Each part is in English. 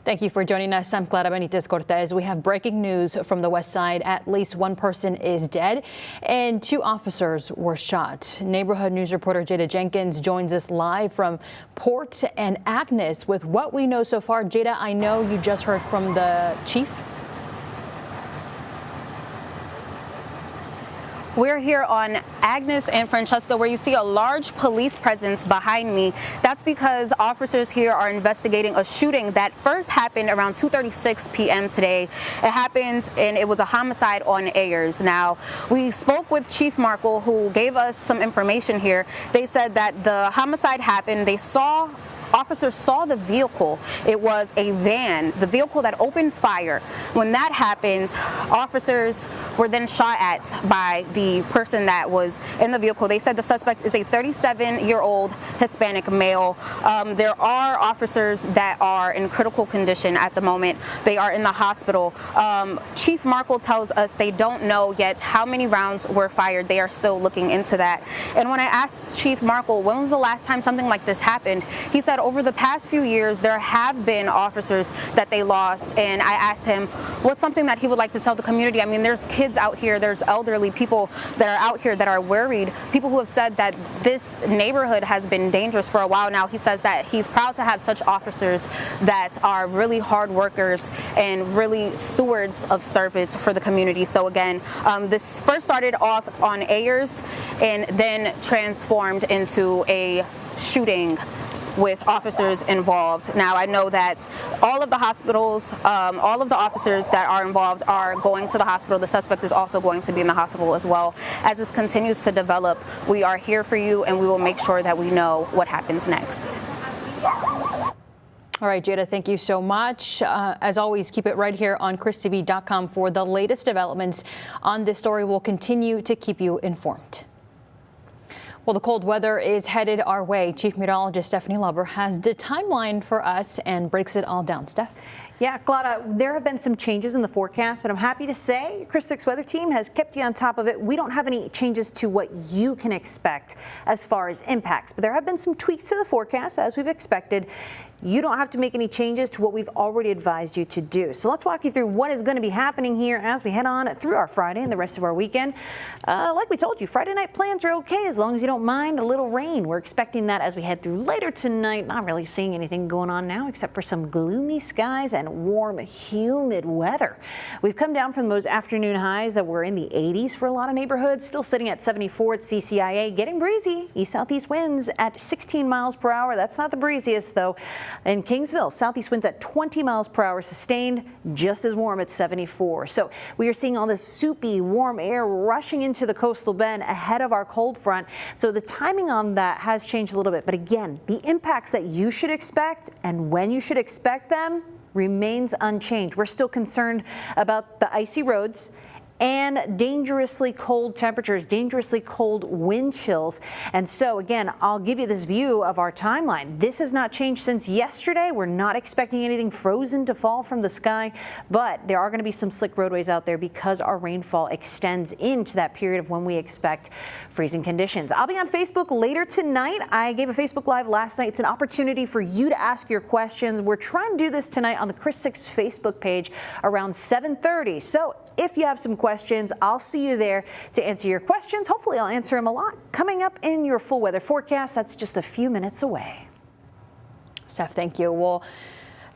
Thank you for joining us. I'm Clara Benitez Cortez. We have breaking news from the Westside. At least one person is dead and 2 officers were shot. Neighborhood News reporter Jada Jenkins joins us live from Port and Agnes with what we know so far. Jada, I know you just heard from the chief. We're here on Agnes and Francesca, where you see a large police presence behind me. That's because officers here are investigating a shooting that first happened around 2:36 p.m. today. It happened and it was a homicide on Ayers. Now, we spoke with Chief Markle, who gave us some information here. They said that the homicide happened. Officers saw the vehicle. It was a van, the vehicle that opened fire. When that happened, officers were then shot at by the person that was in the vehicle. They said the suspect is a 37-year-old Hispanic male. There are officers that are in critical condition at the moment. They are in the hospital. Chief Markle tells us they don't know yet how many rounds were fired. They are still looking into that. And when I asked Chief Markle, when was the last time something like this happened, he said over the past few years, there have been officers that they lost. And I asked him, what's something that he would like to tell the community? I mean, there's kids out here, there's elderly people that are out here that are worried, people who have said that this neighborhood has been dangerous for a while now. He says that he's proud to have such officers that are really hard workers and really stewards of service for the community. So again, this first started off on Ayers and then transformed into a shooting with officers involved. Now, I know that all of the hospitals, all of the officers that are involved are going to the hospital. The suspect is also going to be in the hospital as well. As this continues to develop, we are here for you and we will make sure that we know what happens next. All right, Jada, thank you so much. As always, keep it right here on christv.com for the latest developments on this story. We'll continue to keep you informed. Well, the cold weather is headed our way. Chief Meteorologist Stephanie Luber has the timeline for us and breaks it all down. Steph? Yeah, Clara, there have been some changes in the forecast, but I'm happy to say Chris 6 weather team has kept you on top of it. We don't have any changes to what you can expect as far as impacts, but there have been some tweaks to the forecast as we've expected. You don't have to make any changes to what we've already advised you to do. So let's walk you through what is going to be happening here as we head on through our Friday and the rest of our weekend. Like we told you, Friday night plans are okay as long as you don't mind a little rain. We're expecting that as we head through later tonight. Not really seeing anything going on now except for some gloomy skies and warm, humid weather. We've come down from those afternoon highs that were in the 80s for a lot of neighborhoods, still sitting at 74 at CCIA, getting breezy. East-southeast winds at 16 miles per hour. That's not the breeziest, though. In Kingsville, southeast winds at 20 miles per hour sustained, just as warm at 74. So we are seeing all this soupy, warm air rushing into the coastal bend ahead of our cold front. So the timing on that has changed a little bit. But again, the impacts that you should expect and when you should expect them remains unchanged. We're still concerned about the icy roads and dangerously cold temperatures, dangerously cold wind chills. And so again, I'll give you this view of our timeline. This has not changed since yesterday. We're not expecting anything frozen to fall from the sky, but there are going to be some slick roadways out there because our rainfall extends into that period of when we expect freezing conditions. I'll be on Facebook later tonight. I gave a Facebook Live last night. It's an opportunity for you to ask your questions. We're trying to do this tonight on the Chris 6 Facebook page around 7:30. So if you have some questions, I'll see you there to answer your questions. Hopefully I'll answer them a lot. Coming up in your full weather forecast, that's just a few minutes away. Steph, thank you. Well,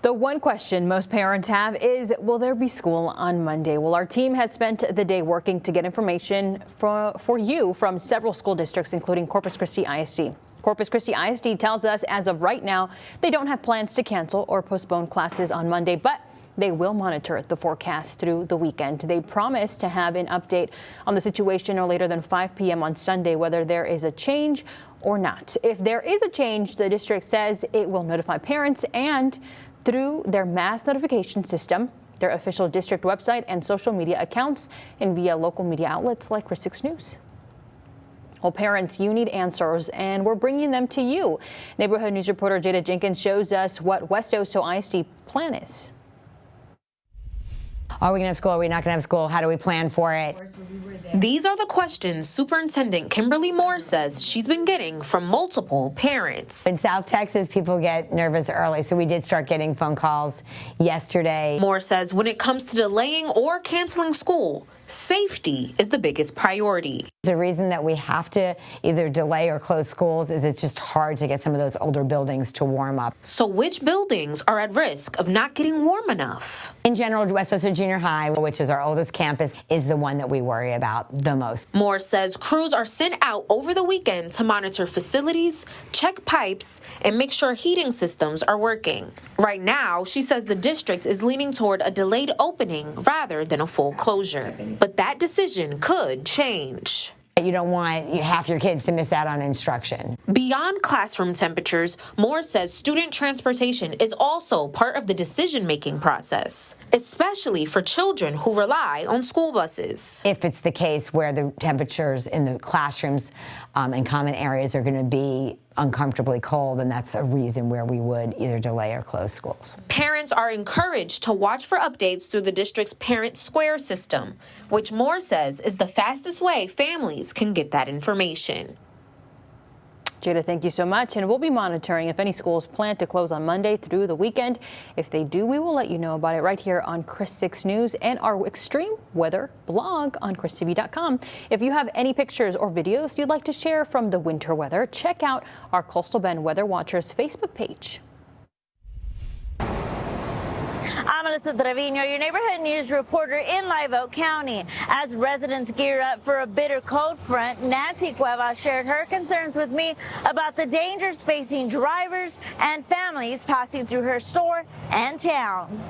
the one question most parents have is, will there be school on Monday? Well, our team has spent the day working to get information for you from several school districts, including Corpus Christi ISD. Corpus Christi ISD tells us as of right now, they don't have plans to cancel or postpone classes on Monday, but they will monitor the forecast through the weekend. They promise to have an update on the situation no later than 5 p.m. on Sunday, whether there is a change or not. If there is a change, the district says it will notify parents and through their mass notification system, their official district website and social media accounts, and via local media outlets like Chris 6 News. Well, parents, you need answers, and we're bringing them to you. Neighborhood News reporter Jada Jenkins shows us what West Oso ISD plan is. Are we going to have school? Are we not going to have school? How do we plan for it? These are the questions Superintendent Kimberly Moore says she's been getting from multiple parents. In South Texas, people get nervous early, so we did start getting phone calls yesterday. Moore says when it comes to delaying or canceling school, safety is the biggest priority. The reason that we have to either delay or close schools is it's just hard to get some of those older buildings to warm up. So which buildings are at risk of not getting warm enough? In general, Westside Junior High, which is our oldest campus, is the one that we worry about the most. Moore says crews are sent out over the weekend to monitor facilities, check pipes, and make sure heating systems are working. Right now, she says the district is leaning toward a delayed opening rather than a full closure. But that decision could change. You don't want half your kids to miss out on instruction. Beyond classroom temperatures, Moore says student transportation is also part of the decision-making process, especially for children who rely on school buses. If it's the case where the temperatures in the classrooms and common areas are going to be uncomfortably cold, and that's a reason where we would either delay or close schools. Parents are encouraged to watch for updates through the district's Parent Square system, which Moore says is the fastest way families can get that information. Jada, thank you so much. And we'll be monitoring if any schools plan to close on Monday through the weekend. If they do, we will let you know about it right here on Chris 6 News and our extreme weather blog on ChrisTV.com. If you have any pictures or videos you'd like to share from the winter weather, check out our Coastal Bend Weather Watchers Facebook page. I'm Melissa Trevino, your neighborhood news reporter in Live Oak County. As residents gear up for a bitter cold front, Nancy Cuevas shared her concerns with me about the dangers facing drivers and families passing through her store and town.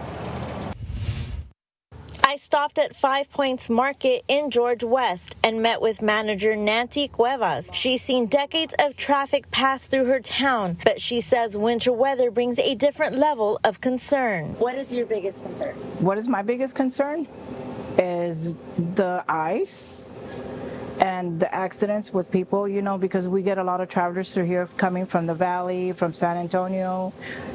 I stopped at 5 Points Market in George West and met with manager Nancy Cuevas. She's seen decades of traffic pass through her town, but she says winter weather brings a different level of concern. What is your biggest concern? What is my biggest concern is the ice and the accidents with people, you know, because we get a lot of travelers through here coming from the valley, from San Antonio,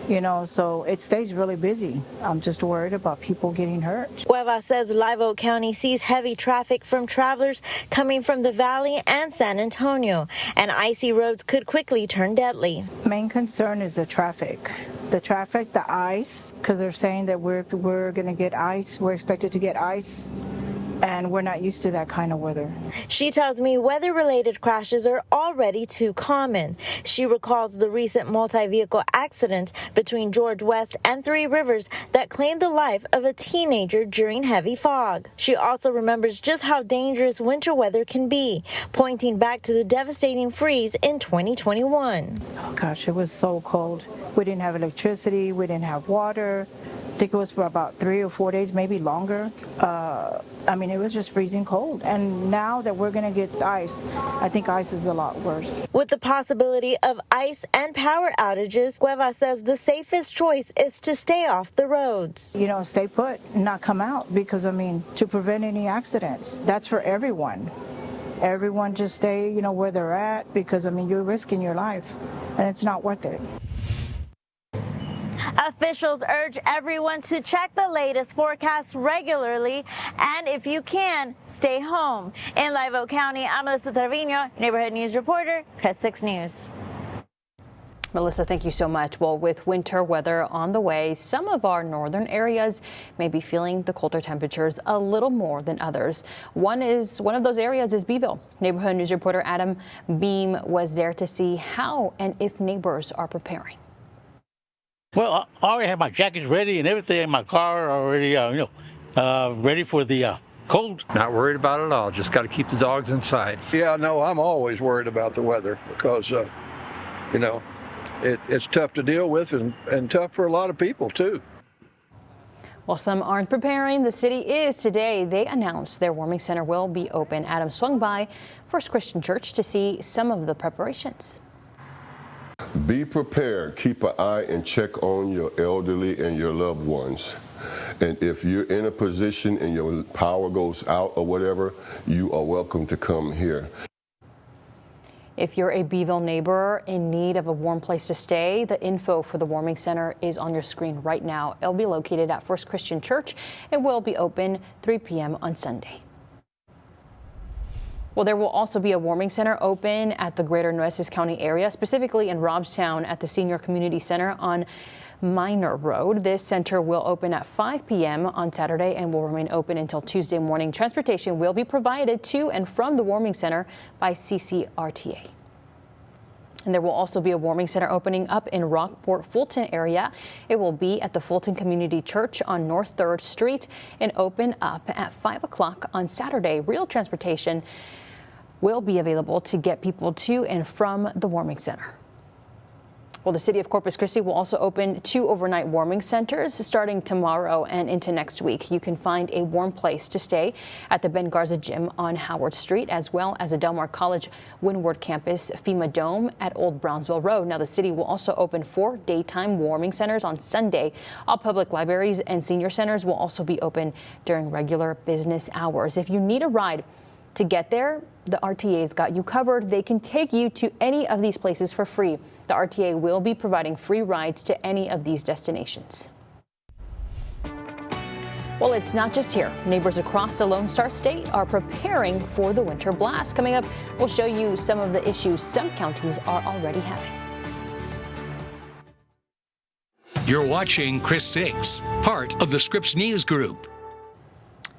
you know, so it stays really busy. I'm just worried about people getting hurt. Cuevas says Live Oak County sees heavy traffic from travelers coming from the valley and San Antonio, and icy roads could quickly turn deadly. Main concern is the traffic. The traffic, the ice, because they're saying that we're going to get ice. We're expected to get ice. And we're not used to that kind of weather. She tells me weather-related crashes are already too common. She recalls the recent multi-vehicle accident between George West and Three Rivers that claimed the life of a teenager during heavy fog. She also remembers just how dangerous winter weather can be, pointing back to the devastating freeze in 2021. Oh gosh, it was so cold. We didn't have electricity, we didn't have water. I think it was for about 3 or 4 days, maybe longer. I mean, it was just freezing cold. And now that we're going to get ice, I think ice is a lot worse. With the possibility of ice and power outages, Cuevas says the safest choice is to stay off the roads. You know, stay put, not come out, because, I mean, to prevent any accidents. That's for everyone. Everyone just stay, you know, where they're at, because, I mean, you're risking your life, and it's not worth it. Officials urge everyone to check the latest forecast regularly, and if you can, stay home. In Live Oak County, I'm Melissa Trevino, neighborhood news reporter, Chris 6 News. Melissa, thank you so much. Well, with winter weather on the way, some of our northern areas may be feeling the colder temperatures a little more than others. One of those areas is Beeville. Neighborhood news reporter Adam Beam was there to see how and if neighbors are preparing. Well, I already have my jackets ready and everything in my car already, ready for the cold. Not worried about it at all. Just got to keep the dogs inside. Yeah, no, I'm always worried about the weather because, you know, it's tough to deal with and tough for a lot of people, too. While some aren't preparing, the city is today. They announced their warming center will be open. Adam swung by First Christian Church to see some of the preparations. Be prepared. Keep an eye and check on your elderly and your loved ones. And if you're in a position and your power goes out or whatever, you are welcome to come here. If you're a Beeville neighbor in need of a warm place to stay, the info for the warming center is on your screen right now. It'll be located at First Christian Church. It will be open 3 p.m. on Sunday. Well, there will also be a warming center open at the greater Nueces County area, specifically in Robstown at the Senior Community Center on Minor Road. This center will open at 5 p.m. on Saturday and will remain open until Tuesday morning. Transportation will be provided to and from the warming center by CCRTA. And there will also be a warming center opening up in Rockport Fulton area. It will be at the Fulton Community Church on North 3rd Street and open up at 5 o'clock on Saturday. Real transportation will be available to get people to and from the warming center. Well, the city of Corpus Christi will also open 2 overnight warming centers starting tomorrow and into next week. You can find a warm place to stay at the Ben Garza Gym on Howard Street, as well as the Del Mar College Windward Campus FEMA Dome at Old Brownsville Road. Now, the city will also open 4 daytime warming centers on Sunday. All public libraries and senior centers will also be open during regular business hours. If you need a ride to get there, the RTA's got you covered. They can take you to any of these places for free. The RTA will be providing free rides to any of these destinations. Well, it's not just here. Neighbors across the Lone Star State are preparing for the winter blast. Coming up, we'll show you some of the issues some counties are already having. You're watching Chris 6, part of the Scripps News Group.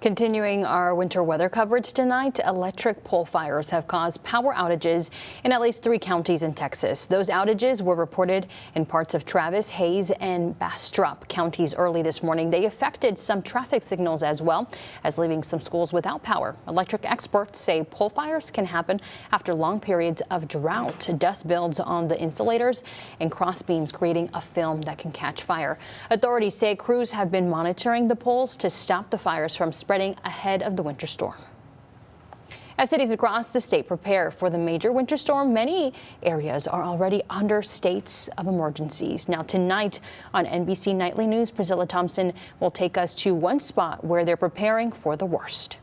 Continuing our winter weather coverage tonight, electric pole fires have caused power outages in at least 3 counties in Texas. Those outages were reported in parts of Travis, Hays, and Bastrop counties early this morning. They affected some traffic signals as well as leaving some schools without power. Electric experts say pole fires can happen after long periods of drought. Dust builds on the insulators and cross beams, creating a film that can catch fire. Authorities say crews have been monitoring the poles to stop the fires from spreading ahead of the winter storm. As cities across the state prepare for the major winter storm, many areas are already under states of emergencies. Now tonight on NBC Nightly News, Priscilla Thompson will take us to one spot where they're preparing for the worst.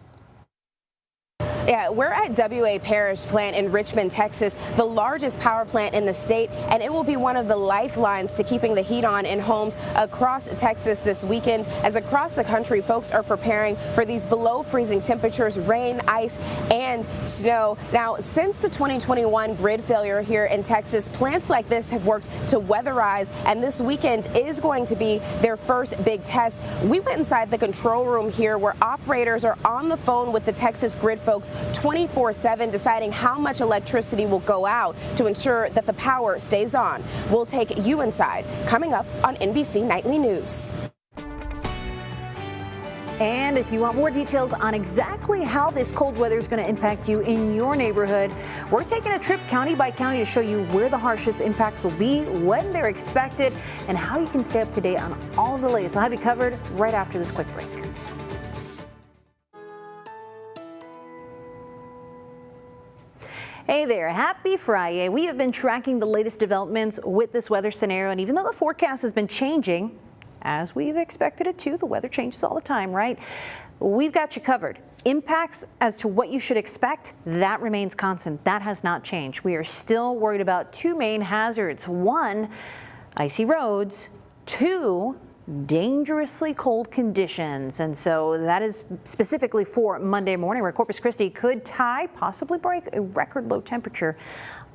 Yeah, we're at WA Parish plant in Richmond, Texas, the largest power plant in the state, and it will be one of the lifelines to keeping the heat on in homes across Texas this weekend. As across the country, folks are preparing for these below freezing temperatures, rain, ice, and snow. Now, since the 2021 grid failure here in Texas, plants like this have worked to weatherize, and this weekend is going to be their first big test. We went inside the control room here where operators are on the phone with the Texas grid folks 24/7, deciding how much electricity will go out to ensure that the power stays on. We'll take you inside coming up on NBC Nightly News. And if you want more details on exactly how this cold weather is going to impact you in your neighborhood, we're taking a trip county by county to show you where the harshest impacts will be, when they're expected, and how you can stay up to date on all of the latest. I'll have you covered right after this quick break. Hey there, happy Friday. We have been tracking the latest developments with this weather scenario, and even though the forecast has been changing, as we've expected it to, the weather changes all the time, right? We've got you covered. Impacts as to what you should expect, that remains constant. That has not changed. We are still worried about 2 main hazards. 1, icy roads. 2, dangerously cold conditions. And so that is specifically for Monday morning, where Corpus Christi could tie, possibly break a record low temperature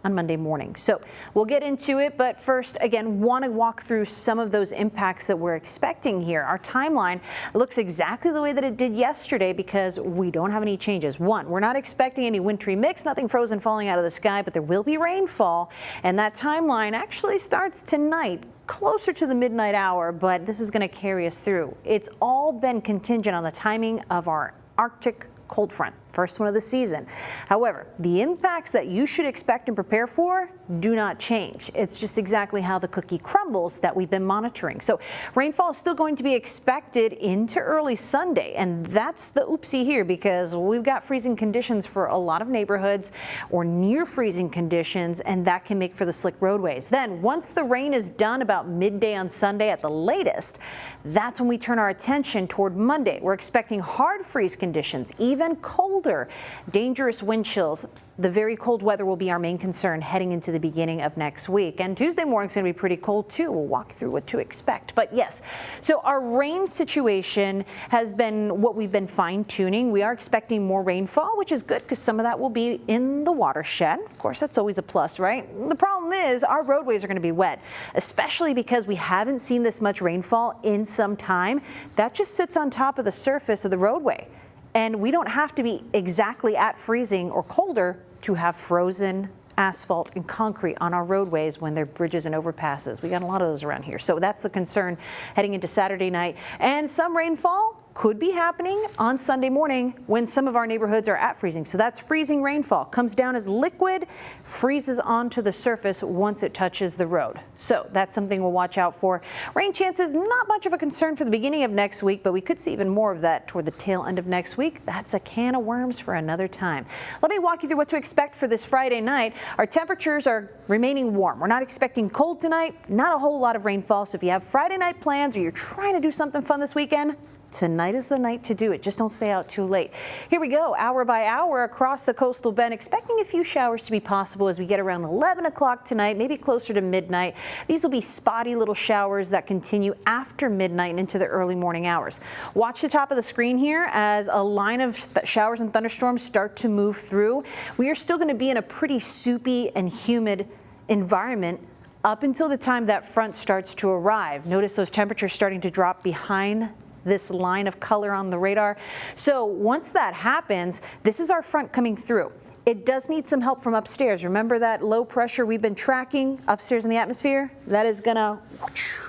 on Monday morning. So we'll get into it, but first, again, want to walk through some of those impacts that we're expecting here. Our timeline looks exactly the way that it did yesterday because we don't have any changes. 1, we're not expecting any wintry mix, nothing frozen falling out of the sky, but there will be rainfall, and that timeline actually starts tonight, closer to the midnight hour, but this is going to carry us through. It's all been contingent on the timing of our Arctic cold front, first one of the season. However, the impacts that you should expect and prepare for do not change. It's just exactly how the cookie crumbles that we've been monitoring. So rainfall is still going to be expected into early Sunday, and that's the oopsie here because we've got freezing conditions for a lot of neighborhoods or near freezing conditions, and that can make for the slick roadways. Then once the rain is done about midday on Sunday at the latest, that's when we turn our attention toward Monday. We're expecting hard freeze conditions, even colder, dangerous wind chills, the very cold weather will be our main concern heading into the beginning of next week. And Tuesday morning's going to be pretty cold too. We'll walk through what to expect. But yes, so our rain situation has been what we've been fine-tuning. We are expecting more rainfall, which is good because some of that will be in the watershed. Of course, that's always a plus, right? The problem is our roadways are going to be wet, especially because we haven't seen this much rainfall in some time. That just sits on top of the surface of the roadway. And we don't have to be exactly at freezing or colder to have frozen asphalt and concrete on our roadways when they're bridges and overpasses. We got a lot of those around here. So that's the concern heading into Saturday night. And some rainfall could be happening on Sunday morning when some of our neighborhoods are at freezing. So that's freezing rainfall. Comes down as liquid, freezes onto the surface once it touches the road. So that's something we'll watch out for. Rain chances, not much of a concern for the beginning of next week, but we could see even more of that toward the tail end of next week. That's a can of worms for another time. Let me walk you through what to expect for this Friday night. Our temperatures are remaining warm. We're not expecting cold tonight, not a whole lot of rainfall. So if you have Friday night plans or you're trying to do something fun this weekend, tonight is the night to do it. Just don't stay out too late. Here we go, hour by hour across the coastal bend, expecting a few showers to be possible as we get around 11 o'clock tonight, maybe closer to midnight. These will be spotty little showers that continue after midnight and into the early morning hours. Watch the top of the screen here as a line of showers and thunderstorms start to move through. We are still going to be in a pretty soupy and humid environment up until the time that front starts to arrive. Notice those temperatures starting to drop behind this line of color on the radar. So once that happens, this is our front coming through. It does need some help from upstairs. Remember that low pressure we've been tracking upstairs in the atmosphere? That is gonna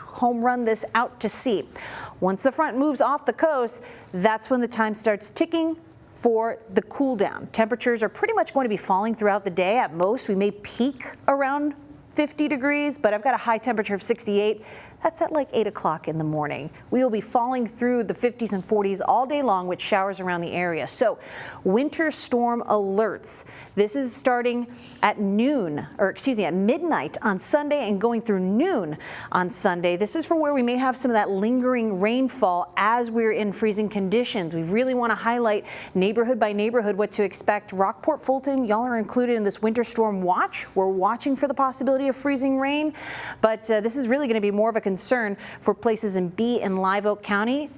home run this out to sea. Once the front moves off the coast, that's when the time starts ticking for the cool down. Temperatures are pretty much going to be falling throughout the day. At most, we may peak around 50 degrees, but I've got a high temperature of 68. That's at like 8 o'clock in the morning. We will be falling through the 50s and 40s all day long with showers around the area. So winter storm alerts. This is starting at at midnight on Sunday and going through noon on Sunday. This is for where we may have some of that lingering rainfall as we're in freezing conditions. We really want to highlight neighborhood by neighborhood what to expect. Rockport, Fulton, y'all are included in this winter storm watch. We're watching for the possibility of freezing rain, but this is really going to be more of a concern for places in Bee and Live Oak County.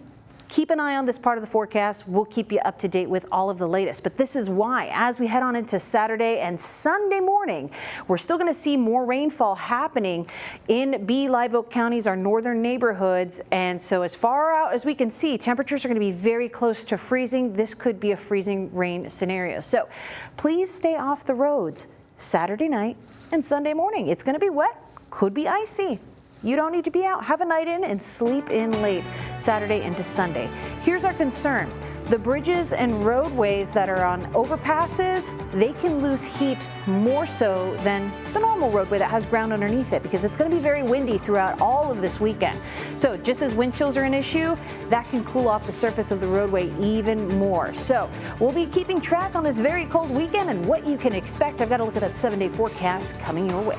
Keep an eye on this part of the forecast. We'll keep you up to date with all of the latest. But this is why, as we head on into Saturday and Sunday morning, we're still going to see more rainfall happening in Bee, Live Oak counties, our northern neighborhoods. And so as far out as we can see, temperatures are going to be very close to freezing. This could be a freezing rain scenario. So please stay off the roads Saturday night and Sunday morning. It's going to be wet, could be icy. You don't need to be out. Have a night in and sleep in late Saturday into Sunday. Here's our concern. The bridges and roadways that are on overpasses, they can lose heat more so than the normal roadway that has ground underneath it because it's going to be very windy throughout all of this weekend. So just as wind chills are an issue, that can cool off the surface of the roadway even more. So we'll be keeping track on this very cold weekend and what you can expect. I've got to look at that 7-day forecast coming your way.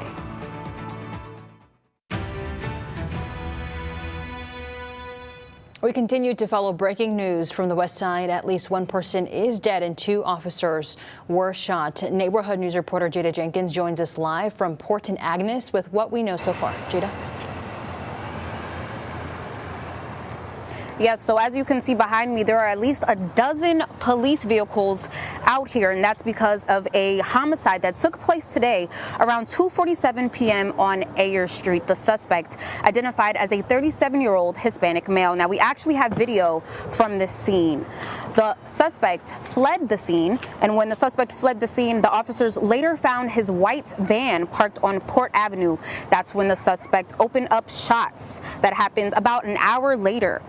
We continue to follow breaking news from the Westside. At least one person is dead and 2 officers were shot. Neighborhood News reporter Jada Jenkins joins us live from Port and Agnes with what we know so far. Jada. Yes, so as you can see behind me, there are at least a dozen police vehicles out here, and that's because of a homicide that took place today around 2:47 p.m. on Ayer Street. The suspect identified as a 37-year-old Hispanic male. Now, we actually have video from this scene. The suspect fled the scene, and when the suspect fled the scene, the officers later found his white van parked on Port Avenue. That's when the suspect opened up shots. That happened about an hour later.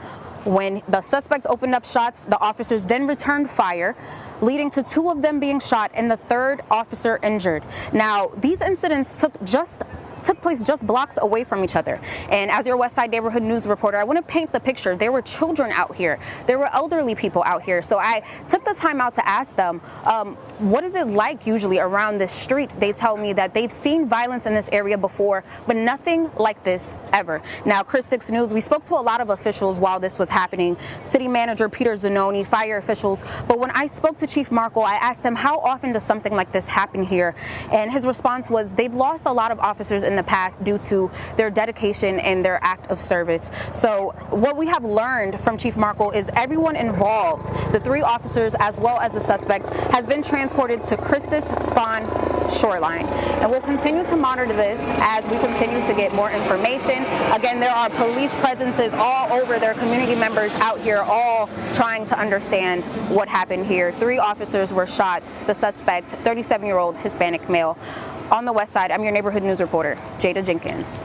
When the suspect opened up shots, the officers then returned fire, leading to 2 of them being shot and the 3rd officer injured. Now, these incidents took just took place just blocks away from each other. And as your Westside neighborhood news reporter, I want to paint the picture. There were children out here. There were elderly people out here. So I took the time out to ask them, what is it like usually around this street? They tell me that they've seen violence in this area before, but nothing like this ever. Now, Chris 6 News, we spoke to a lot of officials while this was happening, City Manager Peter Zanoni, fire officials. But when I spoke to Chief Markle, I asked him, how often does something like this happen here? And his response was, they've lost a lot of officers in the past due to their dedication and their act of service. So what we have learned from Chief Markle is everyone involved, the 3 officers as well as the suspect, has been transported to Christus Spawn Shoreline. And we'll continue to monitor this as we continue to get more information. Again, there are police presences all over, their community members out here all trying to understand what happened here. 3 officers were shot. The suspect, 37-year-old Hispanic male. On the West Side, I'm your neighborhood news reporter, Jada Jenkins.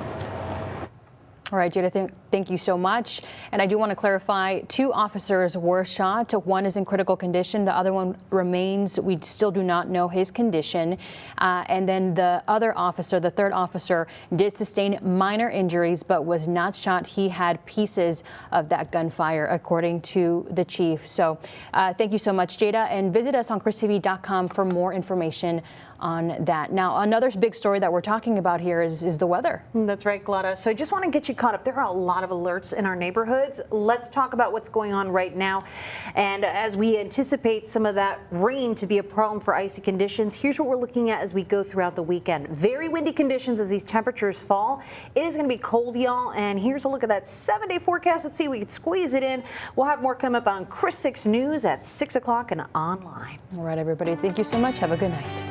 All right, Jada, thank you so much. And I do want to clarify, 2 officers were shot. 1 is in critical condition. The other one remains. We still do not know his condition. And then the other officer, the 3rd officer, did sustain minor injuries but was not shot. He had pieces of that gunfire, according to the chief. So thank you so much, Jada. And visit us on christv.com for more information on that. Now, another big story that we're talking about here is the weather. That's right, Glada. So I just want to get you caught up. There are a lot of alerts in our neighborhoods. Let's talk about what's going on right now. And as we anticipate some of that rain to be a problem for icy conditions, here's what we're looking at as we go throughout the weekend. Very windy conditions as these temperatures fall. It is going to be cold, y'all. And here's a look at that 7-day forecast. Let's see if we can squeeze it in. We'll have more come up on Chris 6 News at 6 o'clock and online. All right, everybody. Thank you so much. Have a good night.